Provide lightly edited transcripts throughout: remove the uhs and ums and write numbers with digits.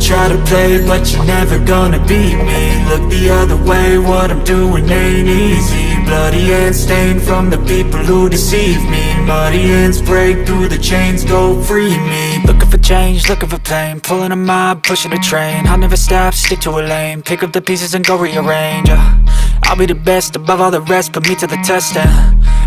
try to play, but you're never gonna beat me. Look the other way, what I'm doing ain't easy. Bloody hands stained from the people who deceive me. Muddy hands break through the chains, go free me. Looking for change, looking for pain, pulling a mob, pushing a train. I'll never stop, stick to a lane, pick up the pieces and go rearrange. I'll be the best above all the rest, put me to the test and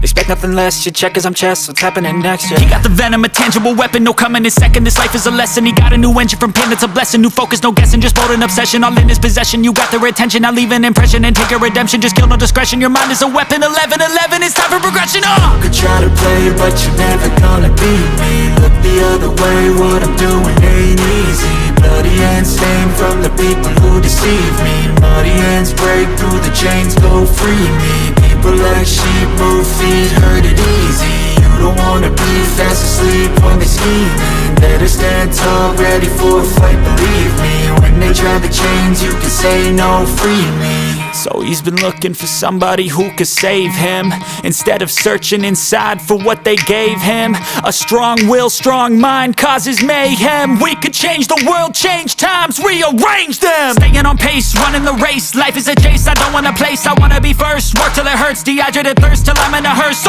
expect nothing less. You check as I'm chess, what's happening next? He got the venom, a tangible weapon, no coming in second. This life is a lesson, he got a new engine from pain, it's a blessing. New focus, no guessing, just bold and obsession, all in his possession. You got their attention, I'll leave an impression and take a redemption. Just kill, no discretion, your mind is a weapon. 11-11, it's time for progression. You could try to play, but you're never gonna beat me. Look the other way, what I'm doing ain't easy. Bloody hands stained from the people who deceive me. Muddy hands break through the chains, go free me. People like sheep move feet, hurt it easy. You don't wanna be fast asleep when they're scheming. Better stand tall, ready for a fight, believe me. When they try the chains, you can say no, free me. So he's been looking for somebody who could save him, instead of searching inside for what they gave him. A strong will, strong mind causes mayhem. We could change the world, change times, rearrange them. Staying on pace, running the race. Life is a chase, I don't want a place, I wanna be first. Work till it hurts, dehydrated thirst till I'm in a hearse.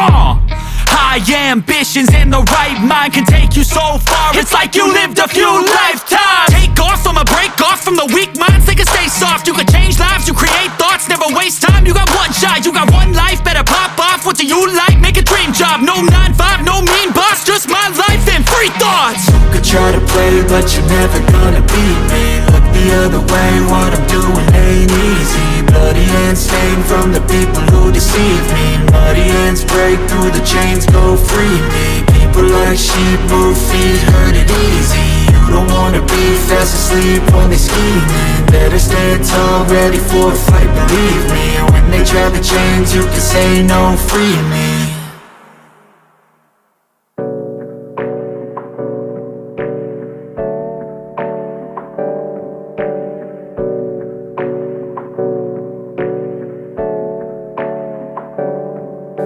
High ambitions and the right mind can take you so far. It's like you lived a few lifetimes. Take off, I'ma break off from the weak minds. They can stay soft, you can change lives, you create thoughts. Never waste time, you got one shot, you got one life. Better pop off, what do you like? Make a dream job, no 9-5, no mean boss. Just my life and free thoughts. You could try to play, but you're never gonna beat me. Look the other way, what I'm doing ain't easy. Bloody hands stained from the people who deceive me. Muddy hands break through the chains, go free me. People like sheep move feet, hurt it easy. You don't wanna be fast asleep when they're scheming. Better stand tall, ready for a fight, believe me. When they try the chains, you can say no, free me.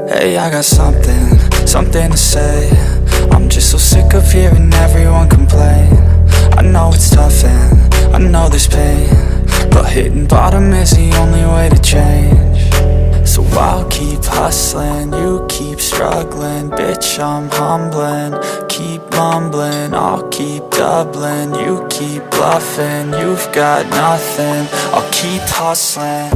Hey, I got something to say. I'm just so sick of hearing everyone complain. I know it's tough and I know there's pain, but hitting bottom is the only way to change. So I'll keep hustling, you keep struggling. Bitch, I'm humbling, keep mumbling. I'll keep doubling, you keep bluffing. You've got nothing, I'll keep hustling.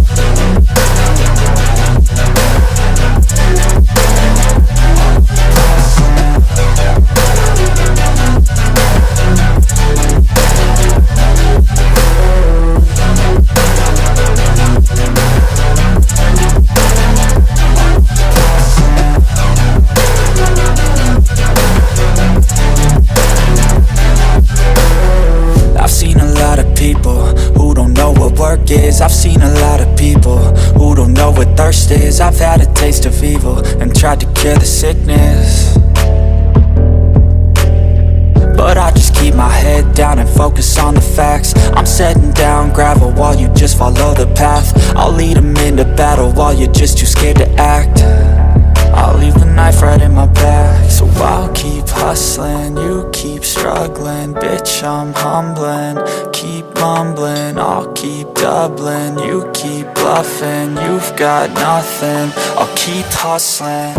I've seen a lot of people who don't know what thirst is. I've had a taste of evil and tried to cure the sickness, but I just keep my head down and focus on the facts. I'm setting down gravel while you just follow the path. I'll lead them into battle while you're just too scared to act. I'll leave the knife right in my back. So I'll keep hustling, you keep struggling. Bitch, I'm humbling, keep mumbling. I'll keep doubling, you keep bluffing. You've got nothing, I'll keep hustling.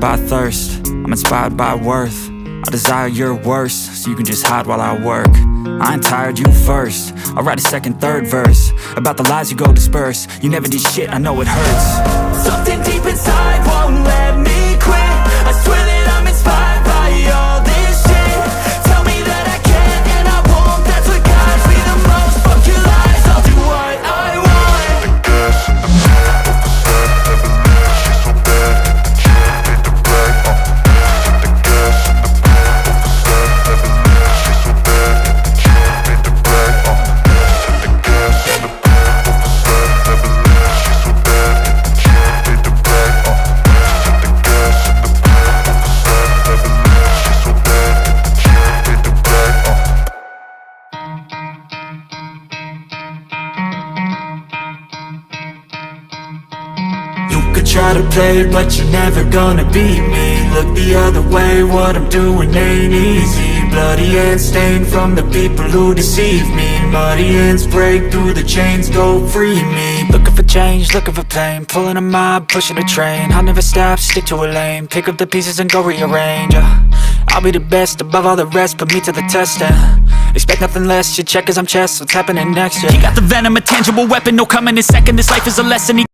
by thirst, I'm inspired by worth. I desire your worst, so you can just hide while I work. I ain't tired, you first. I'll write a second, third verse about the lies you go disperse. You never did shit, I know it hurts. Something deep inside won't let me quit. I swear that I'm inspired by all this shit. Tell me that I can and I won't. That's what guides me the most. Fuck your lies, I'll do what I want. The gas in the back of the set, never leave, she's so bad. She made the right, the gas in the back of the set, never leave, she's so bad. She made the right, the gas in the back of the set, never leave, she's so bad. She made the right, the gas in the back of the set, never leave, she's so bad. She made the right, You could try to play, but you're never gonna beat me. Look the other way, what I'm doing ain't easy. Bloody hands stained from the people who deceive me. Muddy hands break through the chains, go free me. Looking for change, looking for pain. Pulling a mob, pushing a train. I'll never stop, stick to a lane. Pick up the pieces and go rearrange. I'll be the best above all the rest, put me to the test and expect nothing less. Your check is I'm chess, what's happening next? He got the venom, a tangible weapon. No coming in second, this life is a lesson.